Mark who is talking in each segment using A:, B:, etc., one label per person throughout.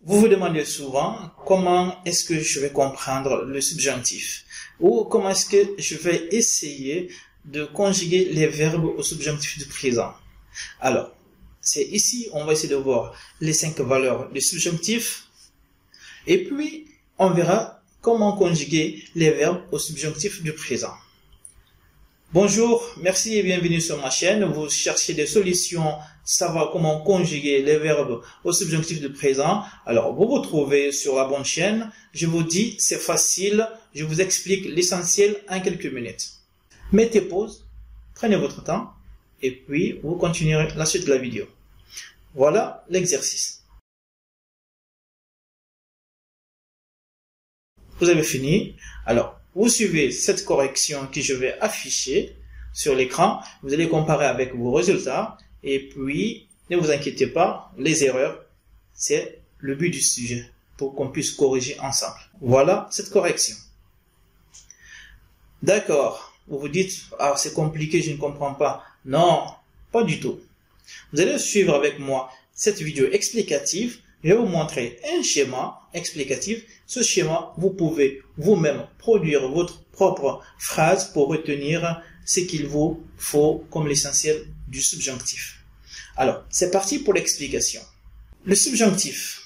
A: Vous vous demandez souvent comment est-ce que je vais comprendre le subjonctif ou comment est-ce que je vais essayer de conjuguer les verbes au subjonctif du présent. Alors, c'est ici, on va essayer de voir les 5 valeurs du subjonctif et puis on verra comment conjuguer les verbes au subjonctif du présent. Bonjour, merci et bienvenue sur ma chaîne. Vous cherchez des solutions, savoir comment conjuguer les verbes au subjonctif du présent. Alors, vous vous trouvez sur la bonne chaîne. Je vous dis, c'est facile. Je vous explique l'essentiel en quelques minutes. Mettez pause, prenez votre temps et puis vous continuerez la suite de la vidéo. Voilà l'exercice. Vous avez fini. Alors, vous suivez cette correction que je vais afficher sur l'écran. Vous allez comparer avec vos résultats. Et puis, ne vous inquiétez pas, les erreurs, c'est le but du sujet pour qu'on puisse corriger ensemble. Voilà cette correction. D'accord. Vous vous dites, ah, c'est compliqué, je ne comprends pas. Non, pas du tout. Vous allez suivre avec moi cette vidéo explicative. Je vais vous montrer un schéma explicatif. Ce schéma, vous pouvez vous-même produire votre propre phrase pour retenir ce qu'il vous faut comme l'essentiel du subjonctif. Alors, c'est parti pour l'explication. Le subjonctif.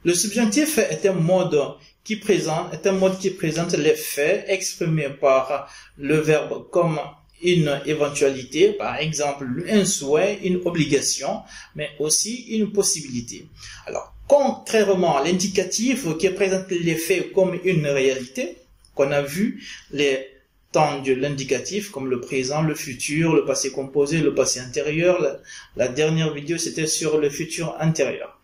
A: Le subjonctif est un mode qui présente les faits exprimés par le verbe comme une éventualité, par exemple un souhait, une obligation, mais aussi une possibilité. Alors, contrairement à l'indicatif qui présente les faits comme une réalité, qu'on a vu les temps de l'indicatif comme le présent, le futur, le passé composé, le passé antérieur. La dernière vidéo, c'était sur le futur antérieur.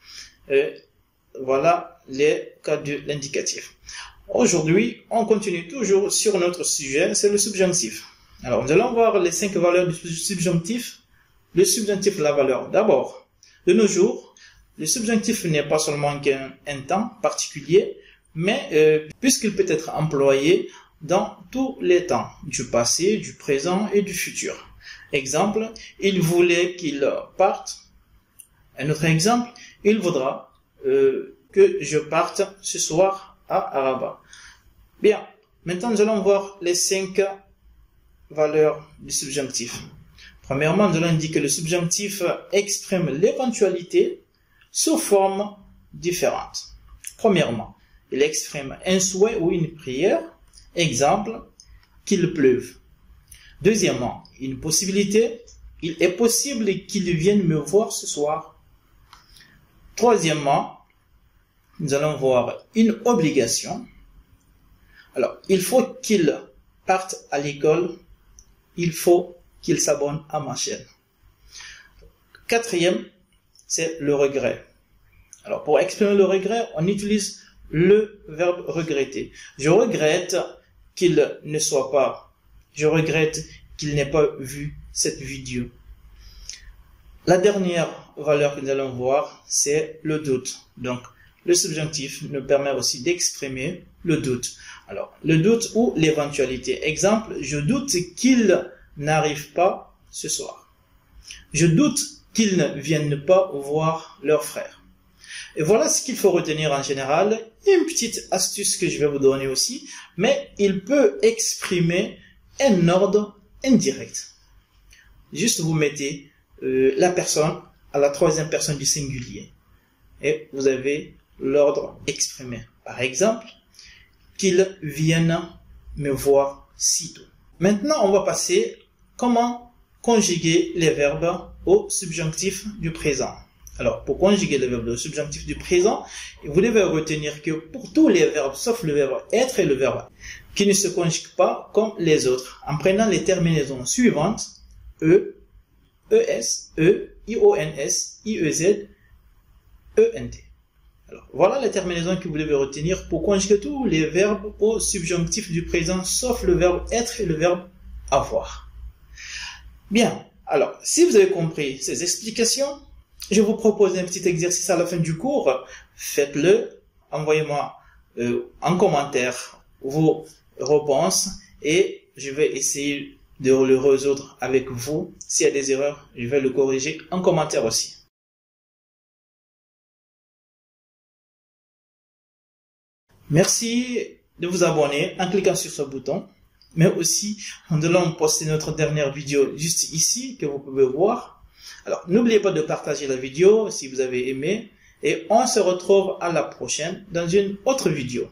A: Voilà les cas de l'indicatif. Aujourd'hui, on continue toujours sur notre sujet, c'est le subjonctif. Alors, nous allons voir les 5 valeurs du subjonctif. Le subjonctif, la valeur. D'abord, de nos jours, le subjonctif n'est pas seulement qu'un temps particulier, mais puisqu'il peut être employé dans tous les temps, du passé, du présent et du futur. Exemple, il voulait qu'il parte. Un autre exemple, il voudra que je parte ce soir à Rabat. Bien, maintenant nous allons voir les 5 valeurs du subjonctif. Premièrement, nous allons indiquer que le subjonctif exprime l'éventualité sous forme différente. Premièrement, il exprime un souhait ou une prière. Exemple, qu'il pleuve. Deuxièmement, une possibilité. Il est possible qu'il vienne me voir ce soir. Troisièmement, nous allons voir une obligation. Alors, il faut qu'il parte à l'école. Il faut qu'il s'abonne à ma chaîne. Quatrième, c'est le regret. Alors, pour exprimer le regret, on utilise le verbe regretter. Je regrette qu'il ne soit pas. Je regrette qu'il n'ait pas vu cette vidéo. La dernière valeur que nous allons voir, c'est le doute. Donc, le subjonctif nous permet aussi d'exprimer le doute. Alors, le doute ou l'éventualité. Exemple, je doute qu'ils n'arrivent pas ce soir. Je doute qu'ils ne viennent pas voir leur frère. Et voilà ce qu'il faut retenir en général. Une petite astuce que je vais vous donner aussi, mais il peut exprimer un ordre indirect. Juste vous mettez la personne à la 3e personne du singulier et vous avez l'ordre exprimé. Par exemple, qu'ils viennent me voir sitôt. Maintenant, on va passer comment conjuguer les verbes au subjonctif du présent. Alors, pour conjuguer le verbe au subjonctif du présent, vous devez retenir que pour tous les verbes, sauf le verbe être et le verbe qui ne se conjuguent pas comme les autres, en prenant les terminaisons suivantes, e, es, ions, iez, ent. Alors, voilà les terminaisons que vous devez retenir pour conjuguer tous les verbes au subjonctif du présent, sauf le verbe être et le verbe avoir. Bien, alors, si vous avez compris ces explications, je vous propose un petit exercice à la fin du cours. Faites-le, envoyez-moi en commentaire vos réponses et je vais essayer de le résoudre avec vous. S'il y a des erreurs, je vais le corriger en commentaire aussi. Merci de vous abonner en cliquant sur ce bouton, mais aussi nous allons poster notre dernière vidéo juste ici que vous pouvez voir. Alors n'oubliez pas de partager la vidéo si vous avez aimé et on se retrouve à la prochaine dans une autre vidéo.